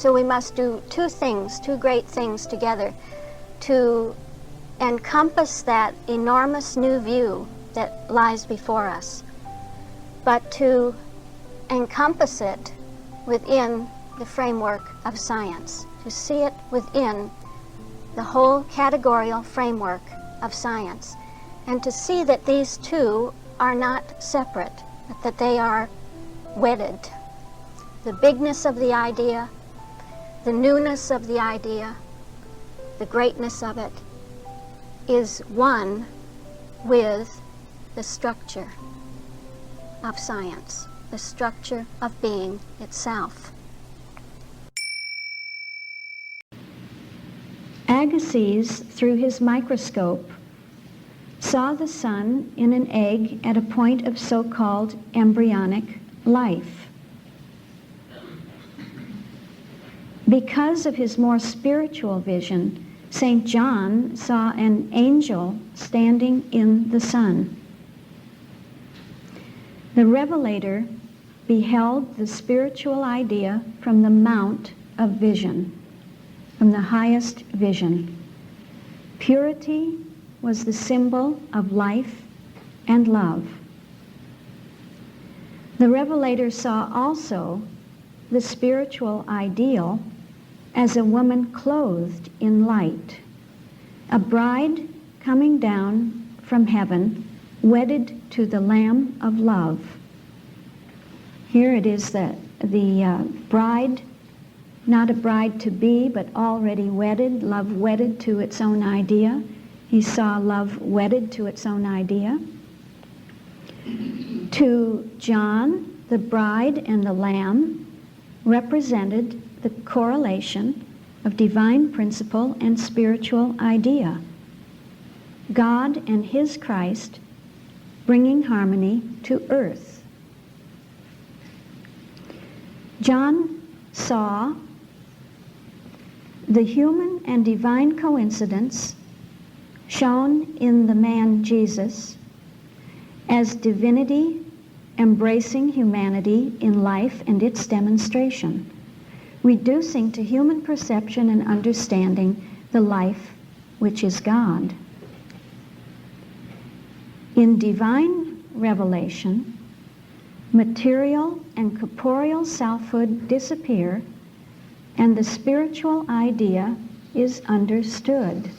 So we must do two things, two great things together to encompass that enormous new view that lies before us, but to encompass it within the framework of science, to see it within the whole categorical framework of science, and to see that these two are not separate, but that they are wedded. The bigness of the idea, the newness of the idea, the greatness of it is one with the structure of science, the structure of being itself. Agassiz, through his microscope, saw the sun in an egg at a point of so-called embryonic life. Because of his more spiritual vision, St. John saw an angel standing in the sun. The revelator beheld the spiritual idea from the mount of vision, from the highest vision. Purity was the symbol of life and love. The revelator saw also the spiritual ideal as a woman clothed in light, a bride coming down from heaven, wedded to the Lamb of love. Here it is the bride, not a bride to be, but already wedded, love wedded to its own idea. He saw love wedded to its own idea. To John, the bride and the Lamb represented the correlation of divine principle and spiritual idea. God and his Christ bringing harmony to earth. John saw the human and divine coincidence shown in the man Jesus as divinity embracing humanity in life and its demonstration, reducing to human perception and understanding the life which is God. In divine revelation, material and corporeal selfhood disappear and the spiritual idea is understood.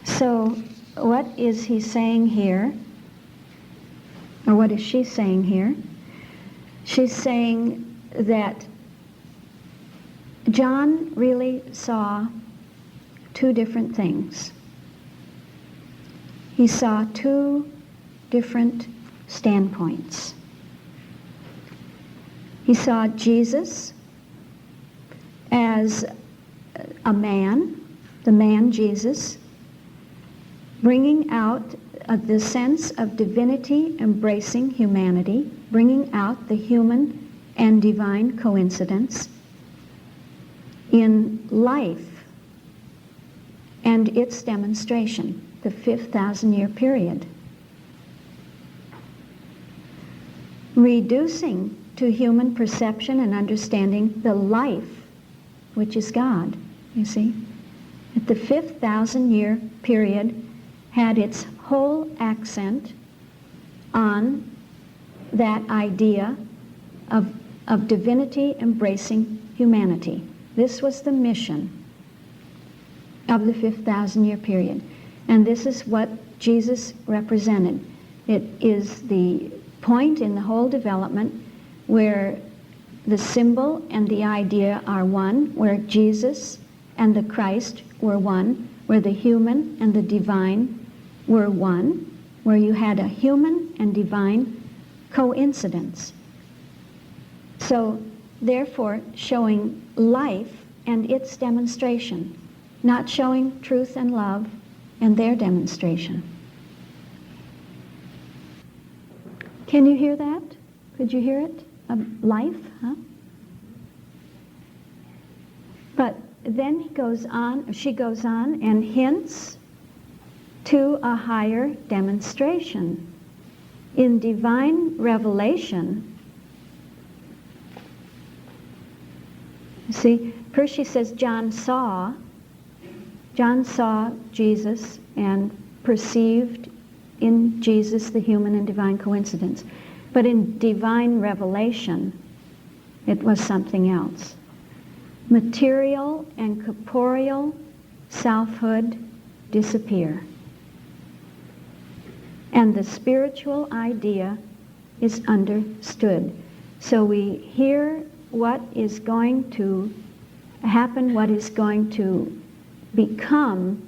So what is he saying here? Or what is she saying here? She's saying that John really saw two different things. He saw two different standpoints. He saw Jesus as a man, the man Jesus, bringing out the sense of divinity embracing humanity, bringing out the human and divine coincidence in life and its demonstration, the 5,000-year period. Reducing to human perception and understanding the life which is God, you see. At the 5,000-year period had its whole accent on that idea of divinity embracing humanity. This was the mission of the 5,000-year period. And this is what Jesus represented. It is the point in the whole development where the symbol and the idea are one, where Jesus and the Christ were one, where the human and the divine were one, where you had a human and divine coincidence. So, therefore, showing life and its demonstration, not showing truth and love and their demonstration. Can you hear that? Could you hear it? Life, huh? But then he goes on, she goes on and hints to a higher demonstration. In divine revelation, You see, first she says John saw Jesus and perceived in Jesus the human and divine coincidence. But in divine revelation, it was something else. Material and corporeal selfhood disappear. And the spiritual idea is understood. So we hear what is going to happen, what is going to become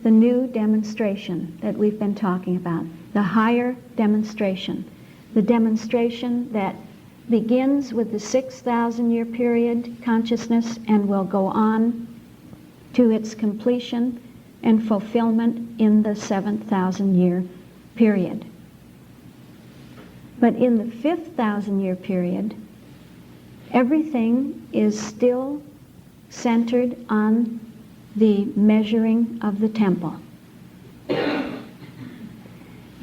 the new demonstration that we've been talking about, the higher demonstration, the demonstration that begins with the 6,000-year period consciousness and will go on to its completion and fulfillment in the 7,000-year period. But in the 5,000-year period, everything is still centered on the measuring of the temple. The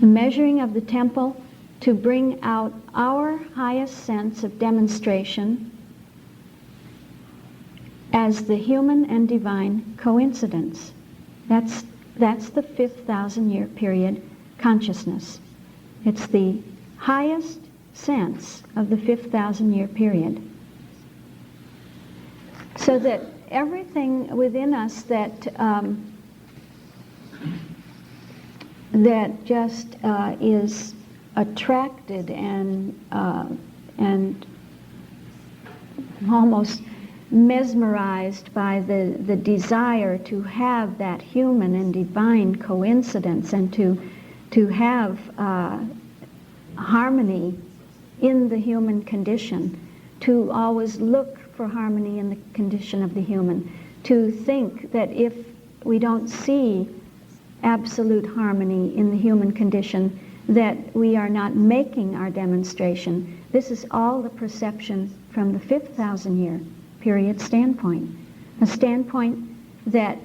measuring of the temple to bring out our highest sense of demonstration as the human and divine coincidence. That's the 5,000-year period consciousness. It's the highest sense of the 5,000-year period. So that everything within us that just is attracted and almost mesmerized by the desire to have that human and divine coincidence and to have harmony in the human condition, to always look for harmony in the condition of the human, to think that if we don't see absolute harmony in the human condition, that we are not making our demonstration. This is all the perception from the 5,000-year period standpoint, a standpoint that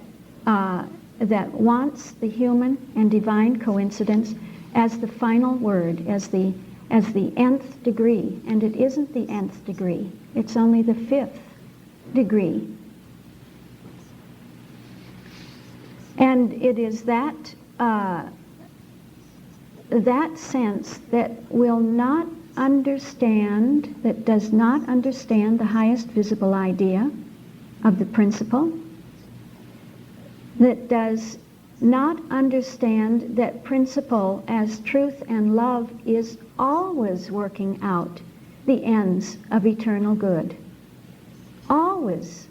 wants the human and divine coincidence as the final word, as the nth degree, and it isn't the nth degree, it's only the 5th degree. And it is that sense that will not understand, that does not understand the highest visible idea of the principle, that does not understand that principle as truth and love is always working out the ends of eternal good. Always.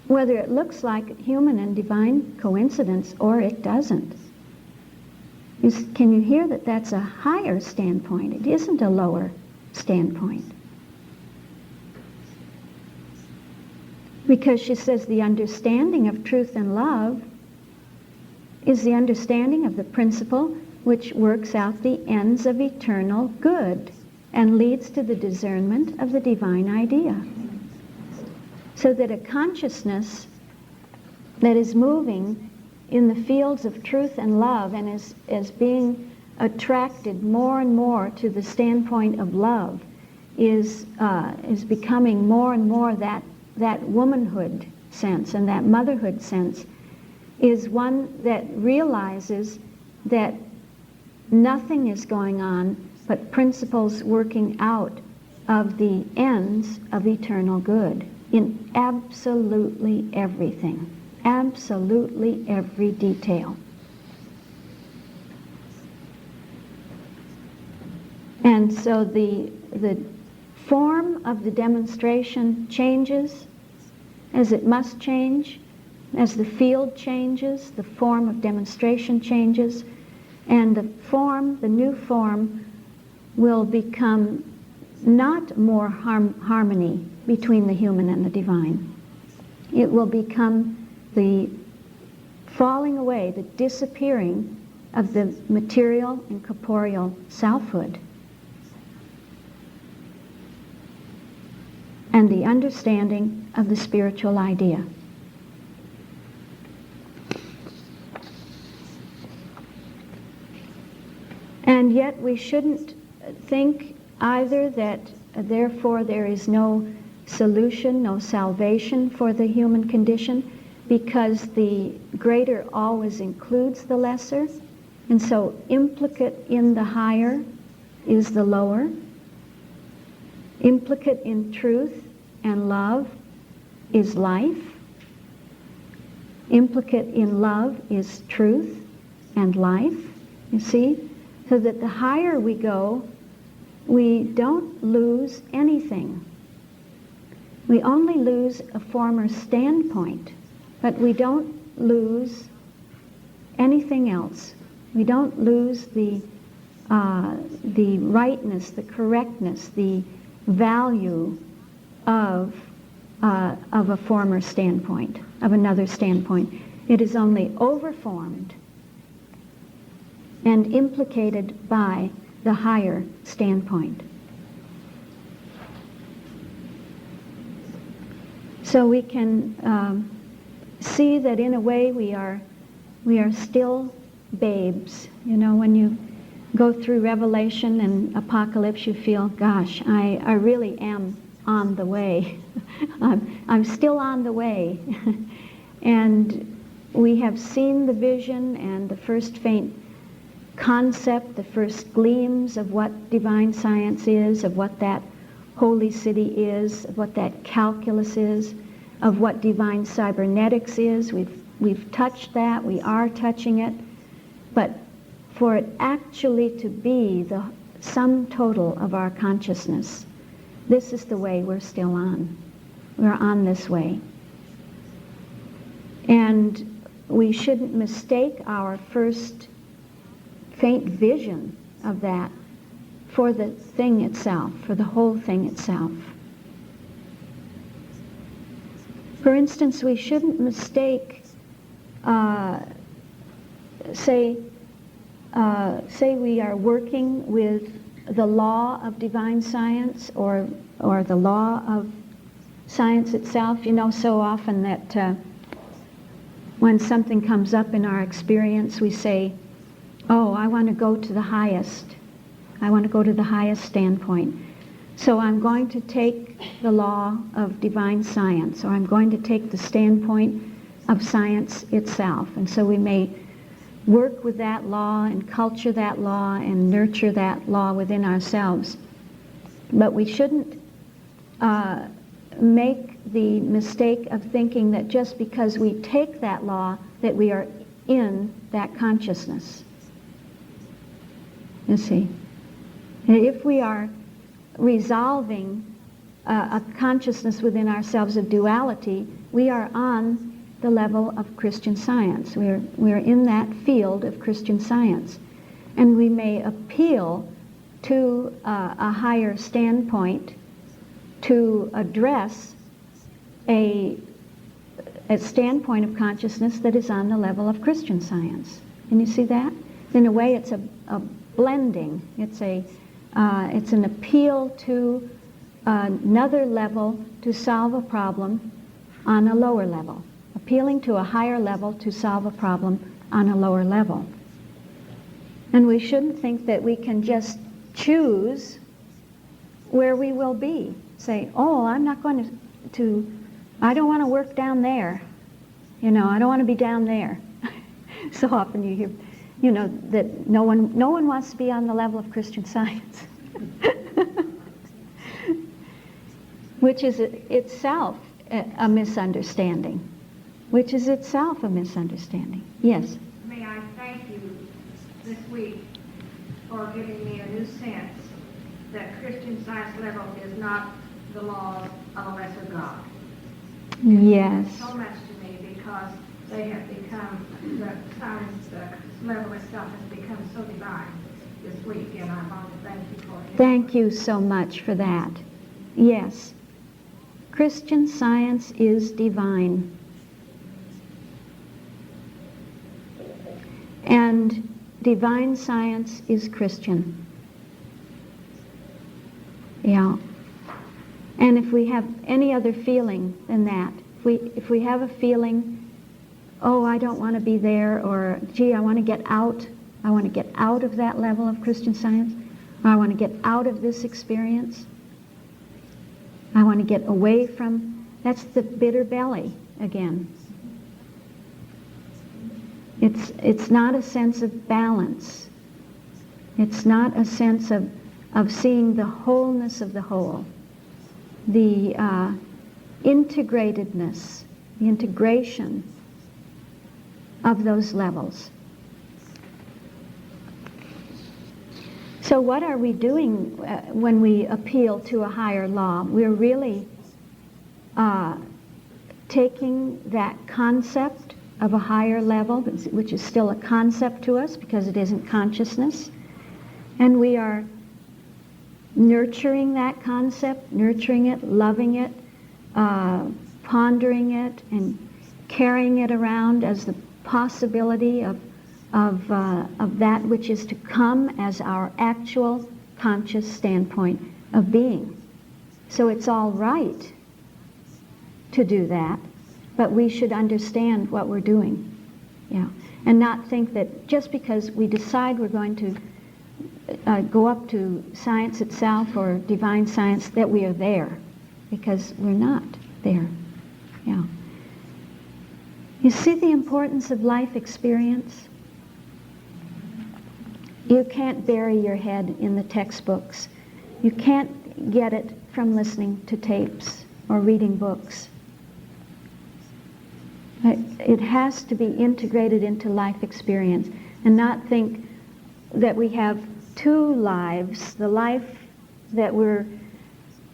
Whether it looks like human and divine coincidence or it doesn't. Can you hear that that's a higher standpoint? It isn't a lower standpoint. Because she says the understanding of truth and love is the understanding of the principle which works out the ends of eternal good and leads to the discernment of the divine idea. So that a consciousness that is moving in the fields of truth and love and is being attracted more and more to the standpoint of love is becoming more and more that womanhood sense and that motherhood sense, is one that realizes that nothing is going on but principles working out of the ends of eternal good in absolutely everything, absolutely every detail. And so the form of the demonstration changes as it must change. As the field changes, the form of demonstration changes, and the new form will become not more harmony between the human and the divine. It will become the falling away, the disappearing of the material and corporeal selfhood, and the understanding of the spiritual idea. And yet we shouldn't think either that therefore there is no solution, no salvation for the human condition, because the greater always includes the lesser. And so implicate in the higher is the lower. Implicate in truth and love is life. Implicate in love is truth and life, you see? So that the higher we go, we don't lose anything. We only lose a former standpoint, but we don't lose anything else. We don't lose the rightness, the correctness, the value of a former standpoint, of another standpoint. It is only overformed and implicated by the higher standpoint. So we can see that in a way we are still babes. You know, when you go through Revelation and Apocalypse, you feel, gosh, I really am on the way. I'm still on the way. And we have seen the vision and the first faint concept, the first gleams of what divine science is, of what that holy city is, of what that calculus is, of what divine cybernetics is. We've touched that, we are touching it, but for it actually to be the sum total of our consciousness, this is the way we're still on. We're on this way. And we shouldn't mistake our first faint vision of that for the thing itself, for the whole thing itself. For instance, we shouldn't mistake, say we are working with the law of divine science or the law of science itself. You know, so often that when something comes up in our experience, we say, oh, I want to go to the highest. I want to go to the highest standpoint. So I'm going to take the law of divine science, or I'm going to take the standpoint of science itself. And so we may work with that law and culture that law and nurture that law within ourselves. But we shouldn't make the mistake of thinking that just because we take that law that we are in that consciousness. You see, if we are resolving a consciousness within ourselves of duality, we are on the level of Christian Science. We're in that field of Christian Science. And we may appeal to a higher standpoint to address a standpoint of consciousness that is on the level of Christian Science. Can you see that? In a way, it's a blending. It's an appeal to another level to solve a problem on a lower level. Appealing to a higher level to solve a problem on a lower level. And we shouldn't think that we can just choose where we will be. Say, oh, I'm not going to I don't want to work down there. You know, I don't want to be down there. So often you hear, you know, that no one wants to be on the level of Christian Science. Which is itself a misunderstanding. Which is itself a misunderstanding. Yes? May I thank you this week for giving me a new sense that Christian Science level is not the laws of a lesser God. Yes. So much to me because they have become, the science level itself has become so divine this week, and I want to thank you for it. Thank you so much for that. Yes. Christian Science is divine. And divine science is Christian. Yeah. And if we have any other feeling than that, if we have a feeling, oh, I don't want to be there, or gee, I want to get out of that level of Christian Science, or I want to get out of this experience, I want to get away from, that's the bitter belly again. It's not a sense of balance. It's not a sense of seeing the wholeness of the whole, the integratedness, the integration of those levels. So what are we doing when we appeal to a higher law? We're really taking that concept of a higher level, which is still a concept to us because it isn't consciousness, and we are nurturing that concept, nurturing it, loving it, pondering it, and carrying it around as the possibility of that which is to come as our actual conscious standpoint of being. So it's all right to do that, but we should understand what we're doing, and not think that just because we decide we're going to go up to science itself or divine science that we are there, because we're not there. You see the importance of life experience? You can't bury your head in the textbooks. You can't get it from listening to tapes or reading books. It has to be integrated into life experience, and not think that we have two lives, the life that we're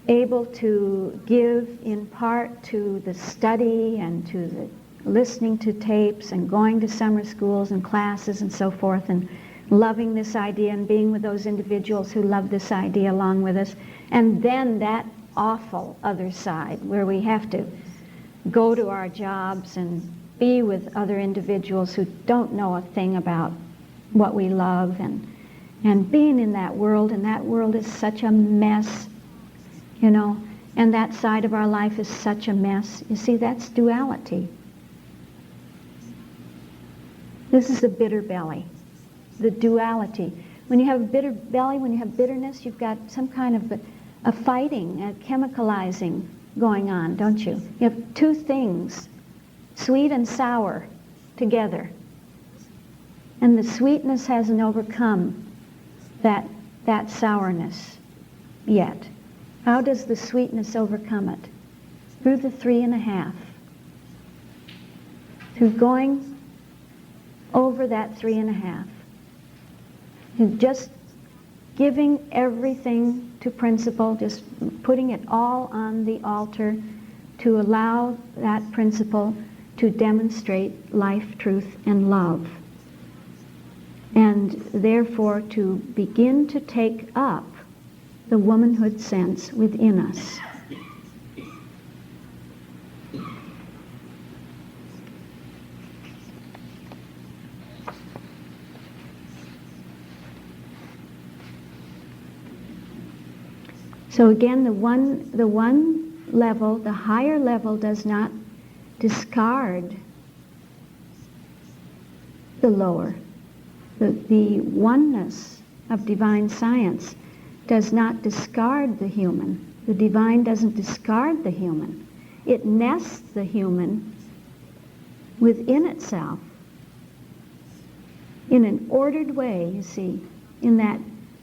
able to give in part to the study and to the listening to tapes and going to summer schools and classes and so forth, and loving this idea and being with those individuals who love this idea along with us, and then that awful other side where we have to go to our jobs and be with other individuals who don't know a thing about what we love, and being in that world, and that world is such a mess, and that side of our life is such a mess. You see, that's duality. This is the bitter belly, the duality. When you have a bitter belly, when you have bitterness, you've got some kind of a fighting, a chemicalizing going on, don't you? You have two things, sweet and sour, together. And the sweetness hasn't overcome that sourness yet. How does the sweetness overcome it? Through the 3.5. Through going over that 3.5. And just giving everything to principle, just putting it all on the altar to allow that principle to demonstrate life, truth, and love. And therefore to begin to take up the womanhood sense within us. So again, the one level, the higher level, does not discard the lower. The oneness of divine science does not discard the human. The divine doesn't discard the human. It nests the human within itself in an ordered way, you see, in that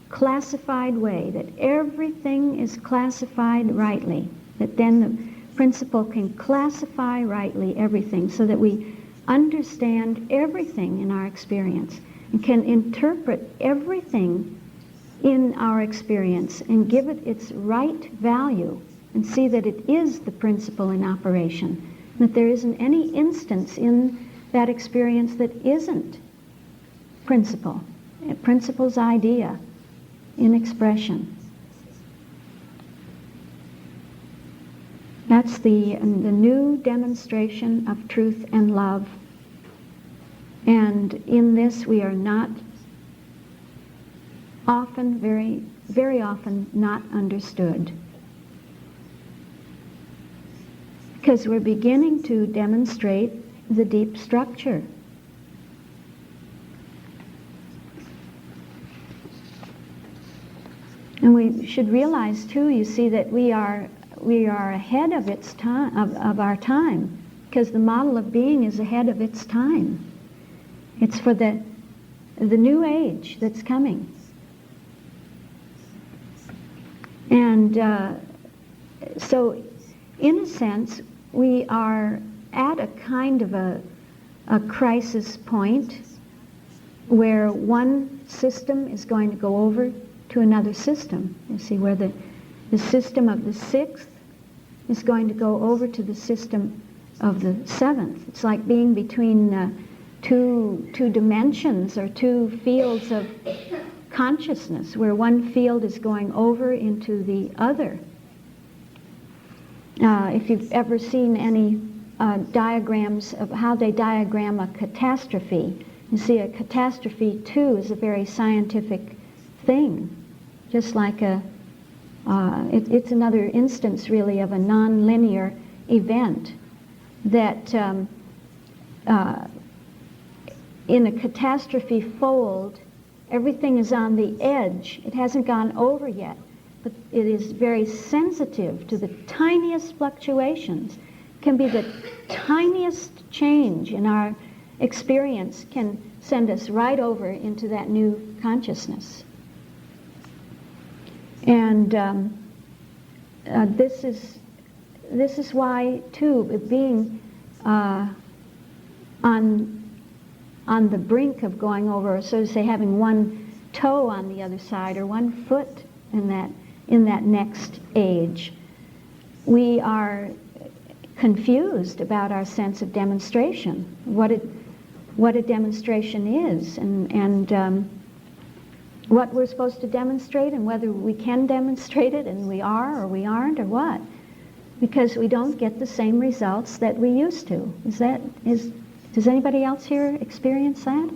classified way, that everything is classified rightly, that then the principle can classify rightly everything so that we understand everything in our experience and can interpret everything in our experience and give it its right value and see that it is the principle in operation, that there isn't any instance in that experience that isn't principle's idea in expression. That's the new demonstration of truth and love. And in this we are not often, very, very often, not understood. Because we're beginning to demonstrate the deep structure. And we should realize too, you see, that we are we are ahead of its time, of our time, because the model of being is ahead of its time. It's for the new age that's coming. And so, in a sense, we are at a kind of a crisis point where one system is going to go over to another system. You see, where the system of the sixth is going to go over to the system of the seventh. It's like being between two dimensions or two fields of consciousness, where one field is going over into the other. If you've ever seen any diagrams of how they diagram a catastrophe, you see a catastrophe too is a very scientific thing, just like it's another instance really of a non-linear event that in a catastrophe fold, everything is on the edge. It hasn't gone over yet, but it is very sensitive to the tiniest fluctuations. Can be the tiniest change in our experience can send us right over into that new consciousness. And this is why too, being on the brink of going over, so to say, having one toe on the other side or one foot in that next age, we are confused about our sense of demonstration, what a demonstration is, and what we're supposed to demonstrate, and whether we can demonstrate it, and we are or we aren't, or what, because we don't get the same results that we used to. Does anybody else here experience that?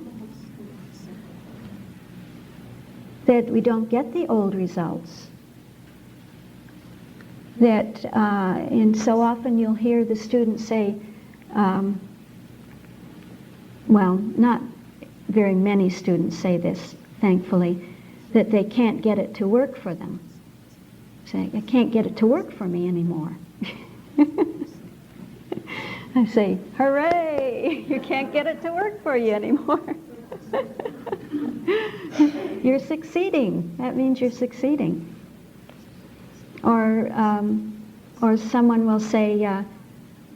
That we don't get the old results. That, and so often you'll hear the students say, well, not very many students say this, thankfully, that they can't get it to work for them. Say, I can't get it to work for me anymore. I say, hooray, you can't get it to work for you anymore. You're succeeding. That means you're succeeding. Or someone will say,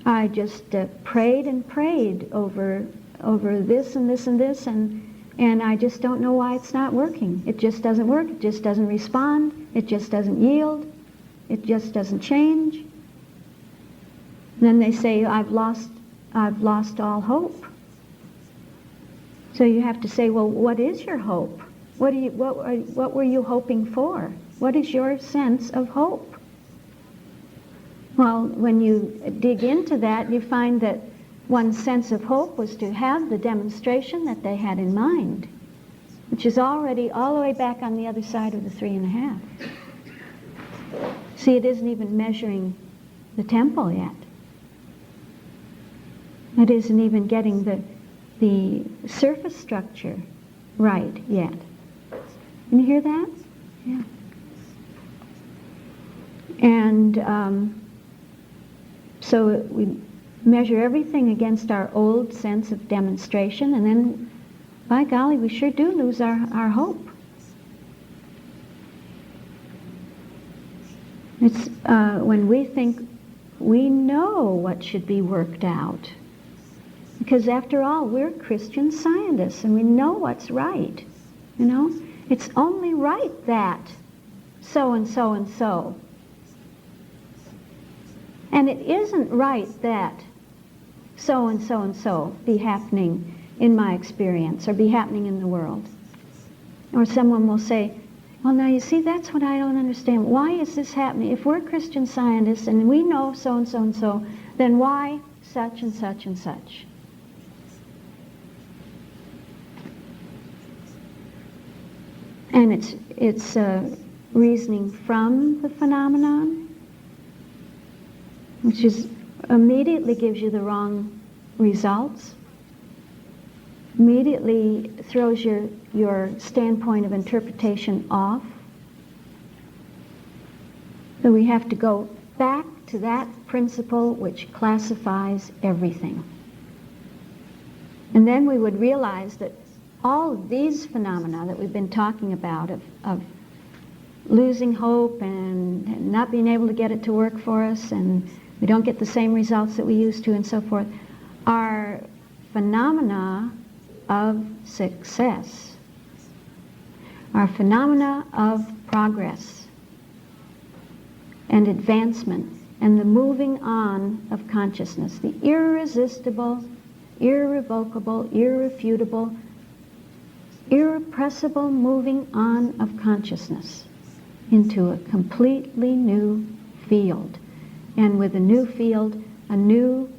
I just prayed and prayed over this and this and this, and I just don't know why it's not working. It just doesn't work. It just doesn't respond. It just doesn't yield. It just doesn't change. And then they say, I've lost all hope. So you have to say, well, what is your hope? What were you hoping for? What is your sense of hope? Well, when you dig into that, you find that one's sense of hope was to have the demonstration that they had in mind, which is already all the way back on the other side of the 3.5. See, it isn't even measuring the temple yet. It isn't even getting the surface structure right yet. Can you hear that? Yeah. And so we measure everything against our old sense of demonstration, and then, by golly, we sure do lose our hope. It's when we think we know what should be worked out. Because after all, we're Christian scientists, and we know what's right. You know? It's only right that so and so and so. And it isn't right that so and so and so be happening in my experience or be happening in the world. Or someone will say, well, now you see, that's what I don't understand. Why is this happening? If we're Christian scientists and we know so and so and so, then why such and such and such? And it's reasoning from the phenomenon, which is immediately gives you the wrong results, immediately throws your standpoint of interpretation off. So we have to go back to that principle which classifies everything. And then we would realize that all of these phenomena that we've been talking about of losing hope and not being able to get it to work for us, and we don't get the same results that we used to and so forth, are phenomena of success, are phenomena of progress and advancement and the moving on of consciousness, the irresistible, irrevocable, irrefutable, irrepressible moving on of consciousness into a completely new field. And with a new field, a new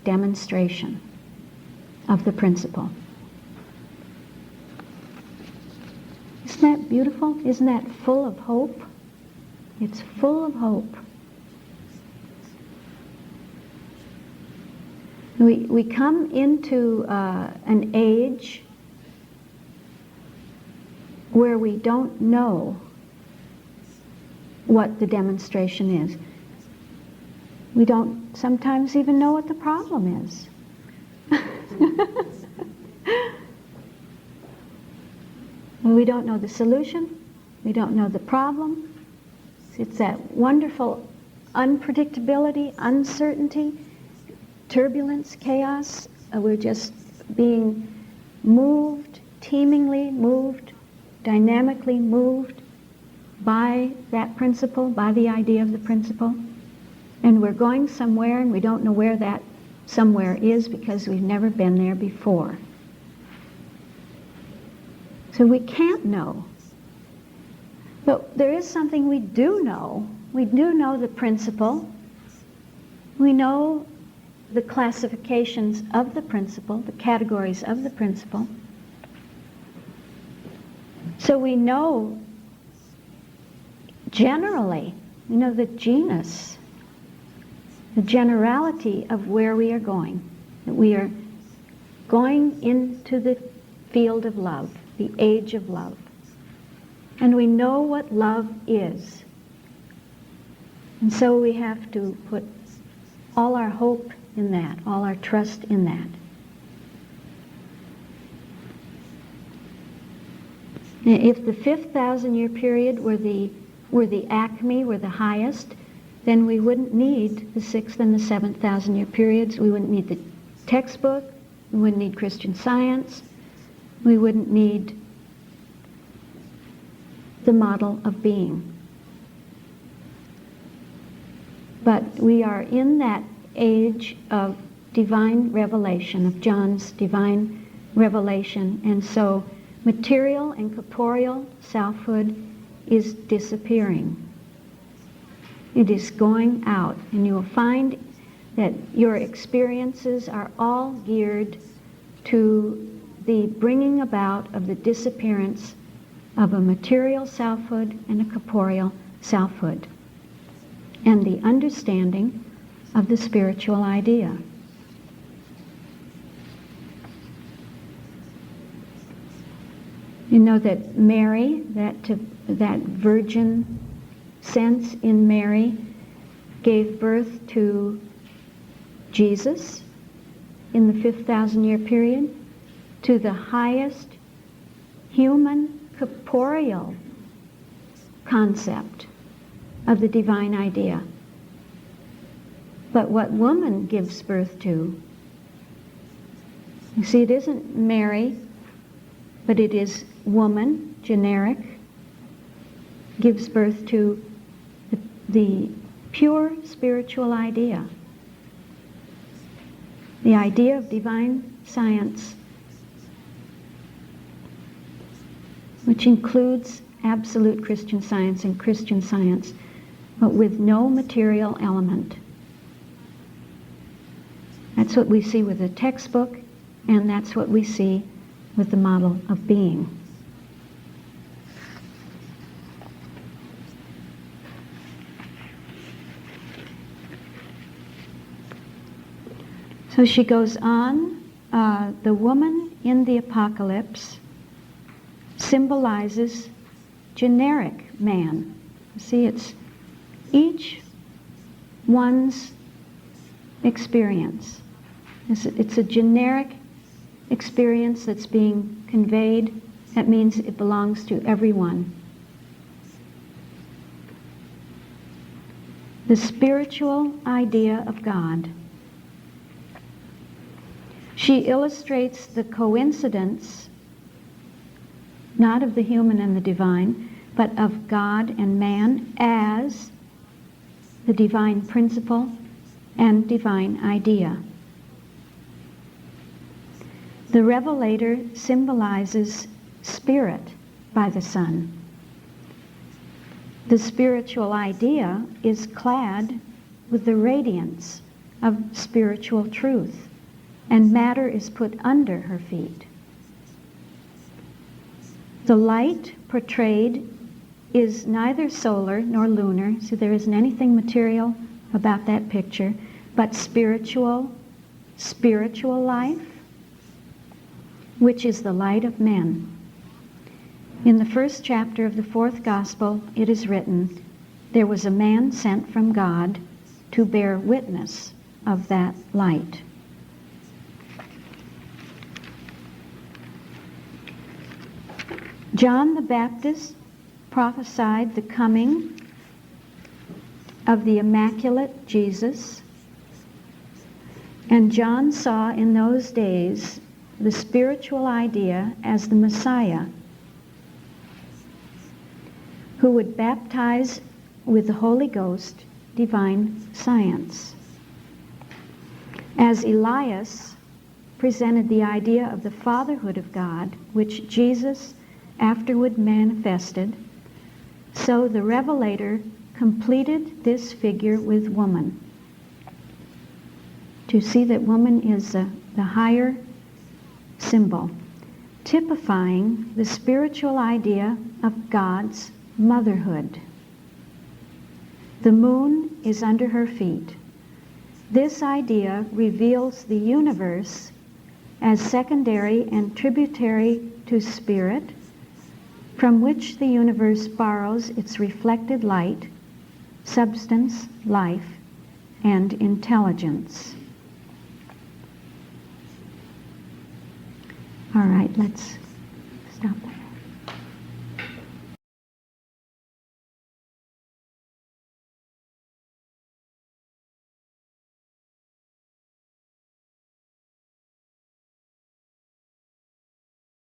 demonstration of the principle. Isn't that beautiful? Isn't that full of hope? It's full of hope. We come into an age where we don't know what the demonstration is. We don't sometimes even know what the problem is. We don't know the solution. We don't know the problem. It's that wonderful unpredictability, uncertainty, turbulence, chaos. We're just being moved, teemingly moved, dynamically moved by that principle, by the idea of the principle. And we're going somewhere and we don't know where that somewhere is because we've never been there before. So we can't know. But there is something we do know. We do know the principle. We know the classifications of the principle, the categories of the principle. So we know generally, we know the genus, the generality of where we are going. That we are going into the field of love, the age of love. And we know what love is. And so we have to put all our hope in that, all our trust in that. Now, if the 5,000-year period were the acme, were the highest, then we wouldn't need the 6th and the 7,000-year periods. We wouldn't need the textbook. We wouldn't need Christian Science. We wouldn't need the model of being. But we are in that age of divine revelation, of John's divine revelation, and so material and corporeal selfhood is disappearing. It is going out, and you will find that your experiences are all geared to the bringing about of the disappearance of a material selfhood and a corporeal selfhood, and the understanding of the spiritual idea. You know that Mary, that virgin sense in Mary, gave birth to Jesus in the 5,000-year period, to the highest human corporeal concept of the divine idea. But what woman gives birth to? You see, it isn't Mary, but it is woman, generic, gives birth to the pure spiritual idea. The idea of divine science, which includes absolute Christian Science and Christian Science, but with no material element. That's what we see with the textbook, and that's what we see with the model of being. So she goes on, the woman in the apocalypse symbolizes generic man. See, it's each one's experience. It's a generic experience that's being conveyed. That means it belongs to everyone. The spiritual idea of God. She illustrates the coincidence, not of the human and the divine, but of God and man as the divine principle and divine idea. The Revelator symbolizes spirit by the sun. The spiritual idea is clad with the radiance of spiritual truth, and matter is put under her feet. The light portrayed is neither solar nor lunar, so there isn't anything material about that picture, but spiritual life, which is the light of men. In the first chapter of the fourth gospel, it is written, there was a man sent from God to bear witness of that light. John the Baptist prophesied the coming of the immaculate Jesus, and John saw in those days the spiritual idea as the Messiah, who would baptize with the Holy Ghost, divine science. As Elias presented the idea of the fatherhood of God, which Jesus afterward manifested, so the Revelator completed this figure with woman. To see that woman is the higher symbol, typifying the spiritual idea of God's motherhood. The moon is under her feet. This idea reveals the universe as secondary and tributary to spirit, from which the universe borrows its reflected light, substance, life, and intelligence. All right, let's stop there.